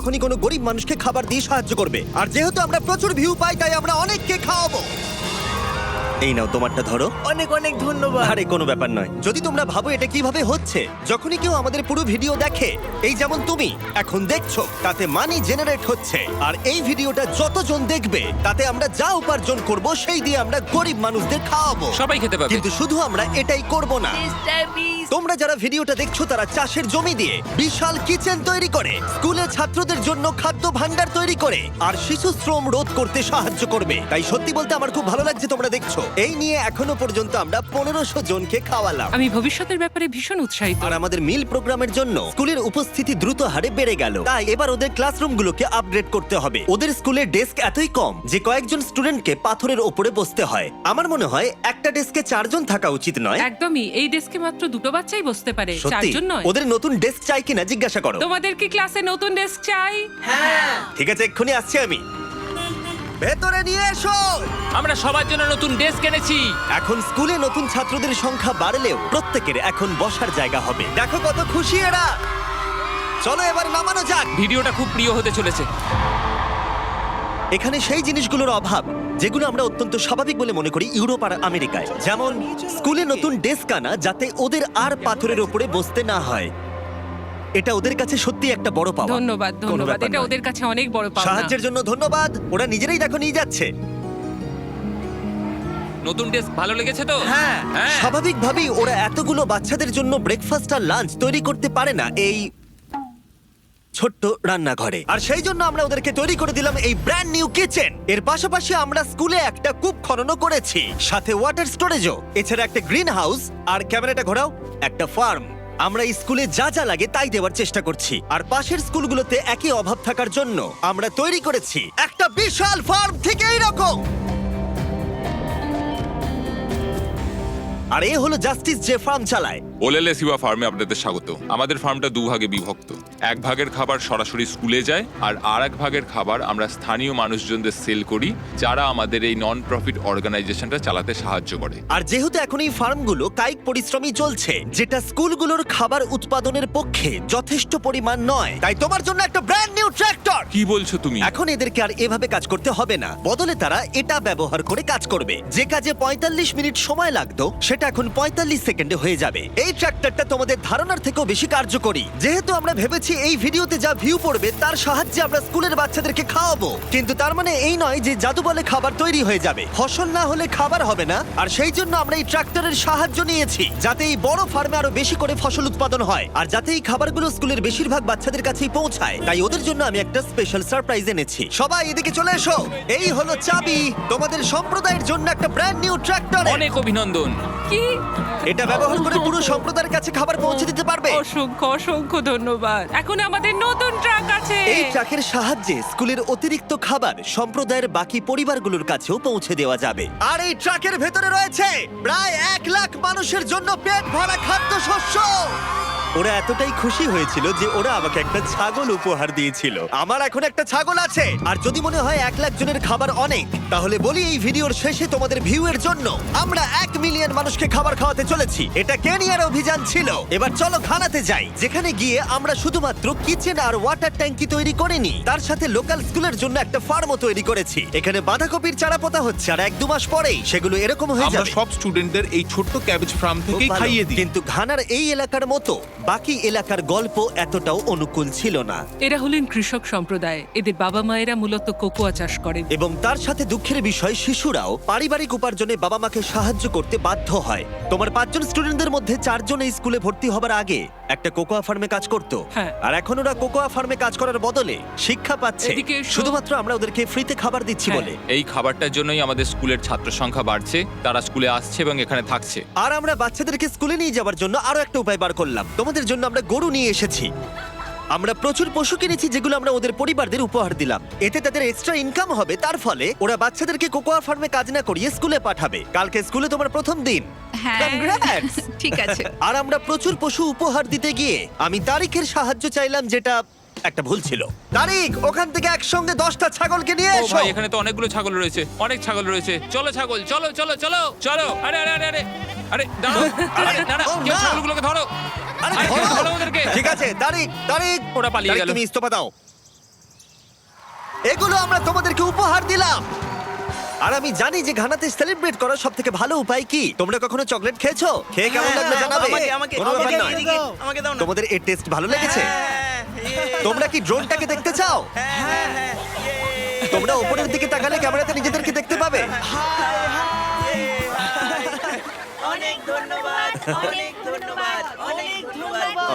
যখনই কোনো গরিব মানুষকে খাবার দিয়ে সাহায্য করবে। আর যেহেতু আমরা প্রচুর ভিউ পাই তাই আমরা অনেককে খাওয়াবো। এই নাও তোমারটা ধরো। অনেক অনেক ধন্যবাদ। আরে কোনো ব্যাপার নয়। যদি তোমরা ভাবো এটা কিভাবে হচ্ছে, যখনই কেউ আমাদের পুরো ভিডিও দেখে, এই যেমন তুমি এখন দেখছো, তাতে মানি জেনারেট হচ্ছে। আর এই ভিডিওটা যতজন দেখবে তাতে আমরা যা উপার্জন করব সেই দিয়ে আমরা গরিব মানুষদের খাওয়াবো। সবাই খেতে পাবে। কিন্তু শুধু আমরা এটাই করব না। তোমরা যারা ভিডিওটা দেখছো তারা চাষের জমি দিয়ে বিশাল কিচেন তৈরি করে, স্কুলে ছাত্রদের জন্য খাদ্য ভাণ্ডার তৈরি করে, আর শিশু শ্রম রোধ করতে সাহায্য করবে। তাই সত্যি বলতে আমার খুব ভালো লাগছে তোমরা দেখছো। এই নিয়ে এখনো পর্যন্ত আমরা 1500 জনকে খাওয়ালাম। আমি ভবিষ্যতের ব্যাপারে ভীষণ উৎসাহিত। আর আমাদের মিল প্রোগ্রামের জন্য স্কুলের উপস্থিতি দ্রুত হারে বেড়ে গেল। তাই এবার ওদের ক্লাসরুমগুলোকে আপগ্রেড করতে হবে। ওদের স্কুলের ডেস্ক এতই কম যে কয়েকজন স্টুডেন্টকে পাথরের ওপরে বসতে হয়। আমার মনে হয় একটা ডেস্কে 4 জন থাকা উচিত নয়। একদমই, এই ডেস্কে মাত্র 2টো বাচ্চাই বসতে পারে, সত্যি 4 জন নয়। ওদের নতুন ডেস্ক চাই কিনা জিজ্ঞাসা করো। তোমাদের কি ক্লাসে নতুন ডেস্ক চাই? ঠিক আছে, এক্ষুনি আসছি আমি। ভেতরে নিয়ে এসো। আমরা সবার জন্য নতুন ডেস্ক এনেছি। এখন স্কুলে নতুন ছাত্রদের সংখ্যা বাড়লেও প্রত্যেকের এখন বসার জায়গা হবে। দেখো কত খুশি এরা। চলো এবার নামানো যাক। ভিডিওটা খুব প্রিয় হতে চলেছে। এখানে সেই জিনিসগুলোর অভাব যেগুলো আমরা অত্যন্ত স্বাভাবিক বলে মনে করি ইউরোপ আর আমেরিকায়, যেমন স্কুলে নতুন ডেস্ক আনা যাতে ওদের আর পাথরের উপরে বসতে না হয়। এটা ওদের কাছে সত্যি একটা বড় পাওয়া। ধন্যবাদ কোনো ধন্যবাদ, ব্যাপার এটা নয়। ওদের কাছে অনেক বড় পাওনা। সাহায্যের জন্য ধন্যবাদ। ওরা নিজেরাই দেখো নিয়ে যাচ্ছে। নতুন ডেস্ক ভালো লেগেছে তো? হ্যাঁ, হ্যাঁ। স্বাভাবিকভাবেই ওরা এতগুলো বাচ্চাদের জন্য ব্রেকফাস্ট আর লাঞ্চ তৈরি করতে পারে না এই ছোট্ট রান্নাঘরে। আর সেই জন্য আমরা ওদেরকে তৈরি করে দিলাম এই ব্র্যান্ড নিউ কিচেন। এর পাশাপাশি আমরা স্কুলে একটা কূপ খননও করেছি, সাথে ওয়াটার স্টোরেজও। এছাড়া একটা গ্রিন হাউস, আর ক্যামেরাটা ঘোরাও, একটা ফার্ম। আমরা এই স্কুলে যা যা লাগে তাই দেওয়ার চেষ্টা করছি। আর পাশের স্কুলগুলোতে একই অভাব থাকার জন্য আমরা তৈরি করেছি একটা বিশাল ফার্ম থেকে এইরকম। আর এ হলো জাস্টিস যে ফার্ম চালায়। ওলেলে সিবা ফার্মে আপনাদের স্বাগত। আমাদের ফার্মটা 2 ভাগে বিভক্ত। 1 ভাগের খাবার সরাসরি স্কুলে যায়, আর আরেক ভাগের খাবার আমরা স্থানীয় মানুষজনদের সেল করি, যারা আমাদের এই নন প্রফিট অর্গানাইজেশনটা চালাতে সাহায্য করে। আর যেহেতু এখন এই ফার্মগুলো কায়িক পরিশ্রমই চলছে, যেটা স্কুলগুলোর খাবার উৎপাদনের পক্ষে যথেষ্ট পরিমাণ নয়, তাই তোমার জন্য একটা ব্র্যান্ড নিউ ট্র্যাক্টর। কি বলছো তুমি? এখন এদেরকে আর এভাবে কাজ করতে হবে না, বদলে তারা এটা ব্যবহার করে কাজ করবে। যে কাজে 45 মিনিট সময় লাগতো সেটা এখন 45 সেকেন্ডে হয়ে যাবে। এই ট্র্যাক্টরটা তোমাদের ধারণার থেকেও বেশি কার্যকরী। যেহেতু আমরা ভেবেছি এই ভিডিওতে যা ভিউ পড়বে তার সাহায্যে আমরা স্কুলের বাচ্চাদেরকে খাওয়াবো, কিন্তু তার মানে এই নয় যে জাদু বলে খাবার তৈরি হয়ে যাবে। ফসল না হলে খাবার হবে না। আর সেই জন্য আমরা এই ট্র্যাক্টরের সাহায্য নিয়েছি, যাতে এই বড় ফার্মে আরো বেশি করে ফসল উৎপাদন হয়, আর যাতে এই খাবারগুলো স্কুলের বেশিরভাগ বাচ্চাদের কাছেই পৌঁছায়। তাই ওদের জন্য আমি একটা স্পেশাল সারপ্রাইজ এনেছি। সবাই এদিকে চলে এসো। এই হলো চাবি তোমাদের সম্প্রদায়ের জন্য একটা ব্র্যান্ড নিউ ট্র্যাক্টর। অনেক অভিনন্দন। কি? এটা ব্যবহার করে পুরো সম্প্রদায়ের কাছে খাবার পৌঁছে দিতে পারবে। অসংখ্য অসংখ্য ধন্যবাদ। এখন আমাদের নতুন ট্রাক আছে। এই ট্রাকের সাহায্যে স্কুলের অতিরিক্ত খাবার সম্প্রদায়ের বাকি পরিবারগুলোর কাছেও পৌঁছে দেওয়া যাবে। আর এই ট্রাকের ভেতরে রয়েছে প্রায় 1 লাখ মানুষের জন্য পেট ভরা খাদ্যশস্য। ওরা এতটাই খুশি হয়েছিল যে ওরা আমাকে একটা ছাগল উপহার দিয়েছিল। আমার এখন একটা ছাগল আছে। আর যদি মনে হয় 1 লাখ জনের খাবার অনেক, তাহলে বলি এই ভিডিওর শেষে তোমাদের ভিউ এর জন্য আমরা 1 মিলিয়ন মানুষকে খাবার খাওয়াতে চলেছি। এটা কেনিয়ার অভিযান ছিল। এবার চলো ঘানাতে যাই, যেখানে গিয়ে আমরা শুধুমাত্র কিচেন আর ওয়াটার ট্যাঙ্কি তৈরি করিনি, তার সাথে লোকাল স্কুলের জন্য একটা ফার্মও তৈরি করেছি। এখানে বাঁধাকপির চারা পোতা হচ্ছে, আর 1-2 মাস পরেই সেগুলো এরকম হয়ে আমরা যাবে। সব স্টুডেন্টদের এই ছোট্ট ক্যাবেজ ফার্ম খুব থেকেই ভালো। খাইয়ে দিই। কিন্তু ঘানার এই এলাকার মতো বাকি এলাকার গল্প এতটাও অনুকূল ছিল না। এরা হলেন কৃষক সম্প্রদায়। এদের বাবা মায়েরা মূলত কোকোয়া চাষ করেন। এবং তার সাথে দুঃখের বিষয়, শিশুরাও পারিবারিক উপার্জনে বাবা মাকে সাহায্য করতে বাধ্য হয়। তোমার 5 জন স্টুডেন্টদের মধ্যে 4 জন এই স্কুলে ভর্তি হবার আগে একটা কোকোয়া ফার্মে কাজ করত। হ্যাঁ। আর এখন ওরা কোকোয়া ফার্মে কাজ করার বদলে শিক্ষা পাচ্ছে, এদিকে এসো। শুধুমাত্র আমরা ওদেরকে ফ্রিতে খাবার দিচ্ছি হ্যাঁ। বলে। এই খাবারটার জন্যই আমাদের স্কুলের ছাত্র সংখ্যা বাড়ছে, তারা স্কুলে আসছে এবং এখানে থাকছে। আর আমরা বাচ্চাদেরকে স্কুলে নিয়ে যাওয়ার জন্য আরো একটা উপায় বার করলাম। তোমাদের জন্য আমরা গরু নিয়ে এসেছি। আমরা প্রচুর পশু কিনেছি যেগুলো আমরা ওদের পরিবারদের উপহার দিলাম। এতে তাদের এক্সট্রা ইনকাম হবে, তার ফলে ওরা বাচ্চাদেরকে কোকোয়া ফার্মে কাজ না করিয়ে স্কুলে পাঠাবে। কালকে স্কুলে তোমার প্রথম দিন। হ্যাঁ। Congrats! ঠিক আছে। আর আমরা প্রচুর পশু উপহার দিতে গিয়ে আমি তারিখের সাহায্য চাইলাম, যেটা একটা ভুল ছিল। তারিখ, ওখান থেকে একসঙ্গে 10টা ছাগলকে নিয়ে ও এসো। ভাই, এখানে তো অনেকগুলো ছাগল রয়েছে, অনেক ছাগল রয়েছে। চলো ছাগল, চলো চলো চলো চলো। আরে আরে আরে আরে আরে দাঁড়াও। আরে দাঁড়াও, ও কেউ না। ছাগলগুলোকে ধরো। আরে আরে ধরো। ধরো ওদেরকে। ঠিক আছে, তারিখ তারিখ ওরা পালিয়ে তারিখ, গেল। তুমি ইস্তফা দাও। এগুলো আমরা তোমাদেরকে উপহার দিলাম। আর আমি জানি যে ঘানাতে সেলিব্রেট করার সব থেকে ভালো উপায় কি। তোমরা কখনো চকলেট খেয়েছো? খেয়ে কেমন লাগলো জানাবে। কোনো ব্যাপার নয়। আমাকে দাও না। তোমাদের এর টেস্ট ভালো লেগেছে? তোমরা কি ড্রোনটাকে দেখতে চাও? তোমরা উপরের দিকে তাকালে ক্যামেরাতে নিজেদেরকে দেখতে পাবে। অনেক ধন্যবাদ, অনেক ধন্যবাদ, অনেক ধন্যবাদ।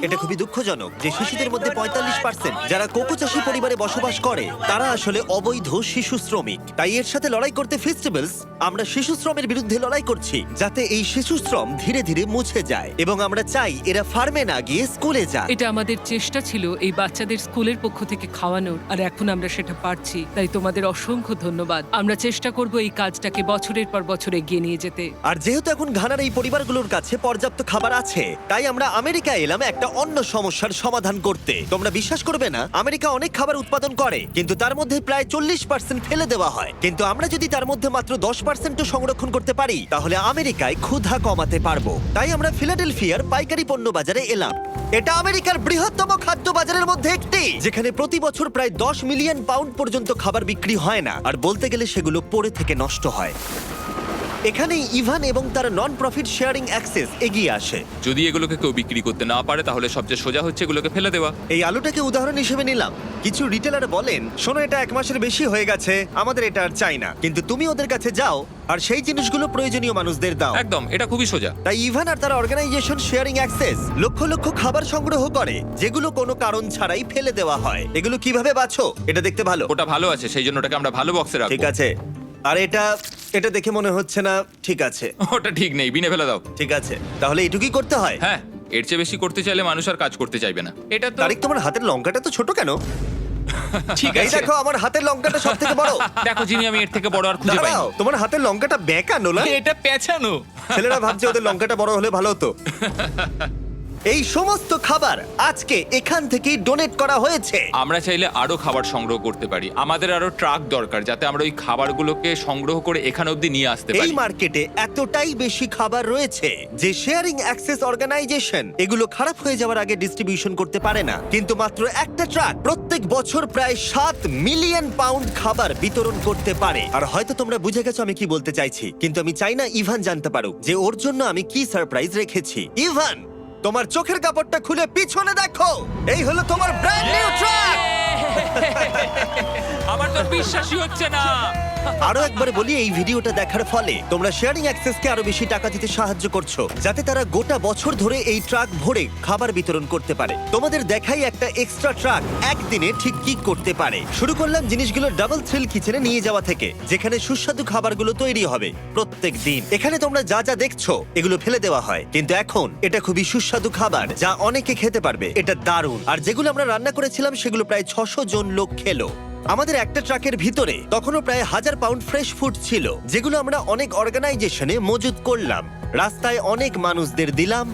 এটা খুবই দুঃখজনক যে শিশুদের মধ্যে 45% যারা কোকো চাষী পরিবারে বসবাস করে তারা আসলে অবৈধ শিশু শ্রমিক। তাই এর সাথে লড়াই করতে ফেস্টিভ্যালস আমরা শিশু শ্রমের বিরুদ্ধে লড়াই করছি, যাতে এই শিশু শ্রম ধীরে ধীরে মুছে যায়। এবং আমরা চাই এরা ফার্মে না গিয়ে স্কুলে যায়। এটা আমাদের চেষ্টা ছিল এই বাচ্চাদের স্কুলের পক্ষ থেকে খাওয়ানোর, আর এখন আমরা সেটা পারছি। তাই তোমাদের অসংখ্য ধন্যবাদ। আমরা চেষ্টা করব এই কাজটাকে বছরের পর বছর এগিয়ে নিয়ে যেতে। আর যেহেতু এখন ঘানার এই পরিবারগুলোর কাছে পর্যাপ্ত খাবার আছে, তাই আমরা আমেরিকায় এলাম একটা অন্য সমস্যার সমাধান করতে। তোমরা বিশ্বাস করবে না, আমেরিকা অনেক খাবার উৎপাদন করে, কিন্তু তার মধ্যে প্রায় 40% ফেলে দেওয়া হয়। কিন্তু আমরা যদি তার মধ্যে মাত্র 10% সংরক্ষণ করতে পারি, তাহলে আমেরিকায় ক্ষুধা কমাতে পারবো। তাই আমরা ফিলাডেলফিয়ার পাইকারি পণ্য বাজারে এলাম। এটা আমেরিকার বৃহত্তম খাদ্য বাজারের মধ্যে একটি, যেখানে প্রতি বছর প্রায় 10 মিলিয়ন পাউন্ড পর্যন্ত খাবার বিক্রি হয় না, আর বলতে গেলে সেগুলো পড়ে থেকে নষ্ট হয়। এখানেই ইভান এবং তার নন প্রফিট শেয়ারিং অ্যাক্সেস এগিয়ে আসে। যদি এগুলোকে কেউ বিক্রি করতে না পারে তাহলে সবচেয়ে সোজা হচ্ছে এগুলোকে ফেলে দেওয়া। এই আলুটাকে উদাহরণ হিসেবে নিলাম। কিছু রিটেলার বলেন, শোনো এটা 1 মাসের বেশি হয়ে গেছে, আমাদের এটা আর চাই না। কিন্তু তুমি ওদের কাছে যাও আর সেই জিনিসগুলো প্রয়োজনীয় মানুষদের দাও। একদম, এটা খুবই সোজা। তাই ইভান আর তার organisation sharing access lakh lakh খাবার সংগ্রহ করে, যেগুলো কোনো কারণ ছাড়াই ফেলে দেওয়া হয়। এগুলো কিভাবে বাছো? এটা দেখতে ভালো। ওটা ভালো আছে, সেই জন্য ওটাকে আমরা ভালো বক্সে রাখবো। ঠিক আছে। আর এটা দেখে মনে হচ্ছে না ঠিক আছে। ওটা ঠিক নেই, বিনে ফেলে দাও। ঠিক আছে, তাহলে এটুকুই করতে হয়। হ্যাঁ, এর চেয়ে বেশি করতে চাইলে মানুষ আর কাজ করতে চাইবে না। এটা তো তারিক, তোমার হাতের লঙ্কাটা তো ছোট কেন? ঠিক এই আছে। দেখো, আমার হাতের লঙ্কাটা সব থেকে বড়। দেখো জিমি, আমি এর থেকে বড় আর খুঁজে পাই দাঁড়াও, তোমার হাতের লঙ্কাটা বেঁকা নোলা। এটা পেছানো। ছেলেরা ভাবছে ওদের লঙ্কাটা বড় হলে ভালো হতো। এই সমস্ত খাবার আজকে এখান থেকেই ডোনেট করা হয়েছে। আমরা চাইলে আরো খাবার সংগ্রহ করতে পারি। আমাদের আরো ট্রাক দরকার, যাতে আমরা ওই খাবারগুলোকে সংগ্রহ করে এখানে অবধি নিয়ে আসতে এই পারি। মার্কেটে এতটাই বেশি খাবার রয়েছে যে শেয়ারিং অ্যাক্সেস অর্গানাইজেশন এগুলো খারাপ হয়ে যাওয়ার আগে ডিস্ট্রিবিউশন করতে পারে না। কিন্তু মাত্র একটা ট্রাক প্রত্যেক বছর প্রায় 7 মিলিয়ন পাউন্ড খাবার বিতরণ করতে পারে। আর হয়তো তোমরা বুঝে গেছো আমি কি বলতে চাইছি, কিন্তু আমি চাই না ইভান জানতে পারুক যে ওর জন্য আমি কি সারপ্রাইজ রেখেছি। ইভান, তোমার চোখের কাপড়টা খুলে পিছনে দেখো, এই হলো তোমার ব্র্যান্ড নিউ ট্রাক। আমার তো বিশ্বাসই হচ্ছে না। আরো একবার বলি, এই ভিডিওটা দেখার ফলে তোমরা শেয়ারিং অ্যাক্সেসকে আরো বেশি টাকা দিতে সাহায্য করছো, যাতে তারা গোটা বছর ধরে এই ট্রাক ভরে খাবার বিতরণ করতে পারে। তোমাদের দেখাই একটা এক্সট্রা ট্রাক একদিনে ঠিক কি করতে পারে। শুরু করলাম জিনিসগুলো ডাবল থ্রিল কিচেনে নিয়ে যাওয়া থেকে, যেখানে সুস্বাদু খাবারগুলো তৈরি হবে প্রত্যেক দিন। এখানে তোমরা যা যা দেখছো এগুলো ফেলে দেওয়া হয়, কিন্তু এখন এটা খুবই সুস্বাদু খাবার যা অনেকে খেতে পারবে। এটা দারুণ। আর যেগুলো আমরা রান্না করেছিলাম সেগুলো প্রায় 600 জন লোক খেলো। আমাদের একটা ট্রাকের ভিতরে তখনও প্রায় 1000 পাউন্ড ফ্রেশ ফুড ছিল, যেগুলো আমরা অনেক অর্গানাইজেশনে মজুত করলাম, রাস্তায় অনেক মানুষদের দিলাম।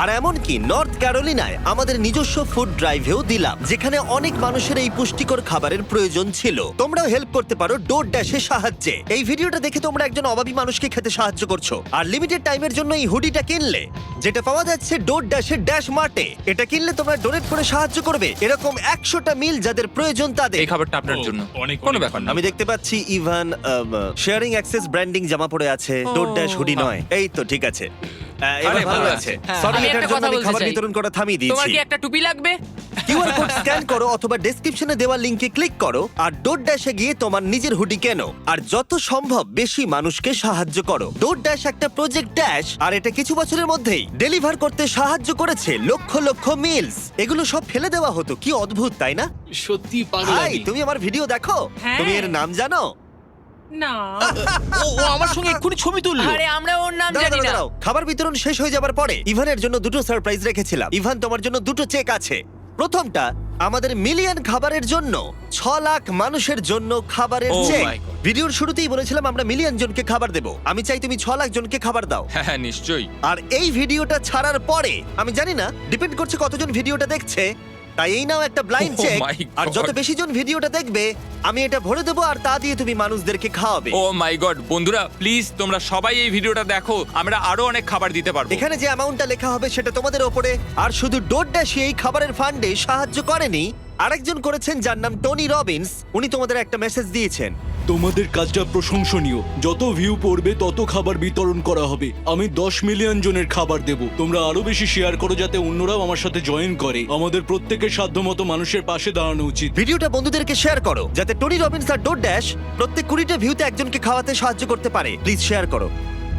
আর এমনকি নর্থ ক্যারোলিনায় আমাদের নিজস্ব ফুড ড্রাইভেও দিলাম, যেখানে অনেক মানুষের এই পুষ্টিকর খাবারের প্রয়োজন ছিল। তোমরাও হেল্প করতে পারো ডোর ড্যাশের সাহায্যে। এই ভিডিওটা দেখে তোমরা একজন অভাবী মানুষকে খেতে সাহায্য করছো। আর লিমিটেড টাইমের জন্য এই হুডিটা কিনলে, যেটা পাওয়া যাচ্ছে ডোর ড্যাশের ড্যাশ মার্টে, এটা কিনলে তোমরা ডোনেট করে সাহায্য করবে এরকম 100টা মিল যাদের প্রয়োজন তাদের। এই খাবারটা আপনার জন্য। কোনো ব্যাপার না। আমি দেখতে পাচ্ছি ইভান শেয়ারিং অ্যাক্সেস ব্র্যান্ডিং জামা পরে আছে, ডোর ড্যাশ হুডি নয়। এই তো ঠিক আছে। এবার আরে, ভালো ভালো আছে। আছে। Sorry, আমি এটার একটা জন্য কথা আমি বলতে খাবার চাই। বিতরণ করা থামিয়ে তোমার দিয়েছি। কি একটা টুপি লাগবে? কিউআর কোড স্ক্যান করো অথবা ডেসক্রিপশনে দেওয়া লিংকে ক্লিক করো আর ডোর ড্যাশে গিয়ে তোমার নিজের হুডি কেনো আর যত সম্ভব বেশি মানুষকে সাহায্য করো। ডোর ড্যাশ একটা প্রজেক্ট ড্যাশ, আর এটা কিছু বছরের মধ্যেই ডেলিভার করতে সাহায্য করেছে লক্ষ লক্ষ মিলস। এগুলো সব ফেলে দেওয়া হতো, কি অদ্ভুত তাই না? সত্যি ভাই, পাগলামি। তুমি আমার ভিডিও দেখো? হ্যাঁ। তুমি এর নাম জানো? না, ও আমার সঙ্গে এক্ষুনি ছবি তুললো। আরে আমরা ওর নাম দাঁড়াও, জানি না। দাঁড়াও। খাবার বিতরণ শেষ হয়ে যাবার পরে ইভানের জন্য দুটো সারপ্রাইজ রেখেছিলাম। ইভান, তোমার জন্য দুটো চেক আছে। প্রথমটা আমাদের মিলিয়ন খাবারের জন্য 6 লাখ মানুষের জন্য খাবারের Oh চেক। my God. ভিডিওর শুরুতেই বলেছিলাম আমরা মিলিয়ন জনকে খাবার দেব। আমি চাই তুমি 6 লাখ জনকে খাবার দাও। হ্যাঁ, নিশ্চয়ই। আর এই ভিডিওটা ছাড়ার পরে আমি জানি না, ডিপেন্ড করছে কতজন ভিডিওটা দেখছে, তাই এই নাও একটা ব্লাইন্ড Oh চেক। my আর God. যত বেশি জন ভিডিওটা দেখবে আমি এটা ভরে দেবো আর তা দিয়ে তুমি মানুষদেরকে খাওয়াবে। ও মাই গড, বন্ধুরা প্লিজ তোমরা সবাই এই ভিডিওটা দেখো, আমরা আরো অনেক খাবার দিতে পারবো। এখানে যে অ্যামাউন্টটা লেখা হবে সেটা তোমাদের ওপরে। আর শুধু ডোরড্যাশই এই খাবারের ফান্ডে সাহায্য করেনি, আরেকজন করেছেন যার নাম টনি রবিন্স। উনি তোমাদের একটা মেসেজ দিয়েছেন। তোমাদের কাজটা প্রশংসনীয়। যত ভিউ পড়বে তত খাবার বিতরণ করা হবে। আমি 10 মিলিয়ন জনের খাবার দেব। তোমরা আরো বেশি শেয়ার করো যাতে অন্যরাও আমার সাথে জয়েন করে। আমাদের প্রত্যেকের সাধ্যমতো মানুষের পাশে দাঁড়ানো উচিত। ভিডিওটা বন্ধুদেরকে শেয়ার করো যাতে টনি রবিন্স আর ডোরড্যাশ প্রত্যেক 20টা ভিউতে একজনকে খাওয়াতে সাহায্য করতে পারে। প্লিজ শেয়ার করো।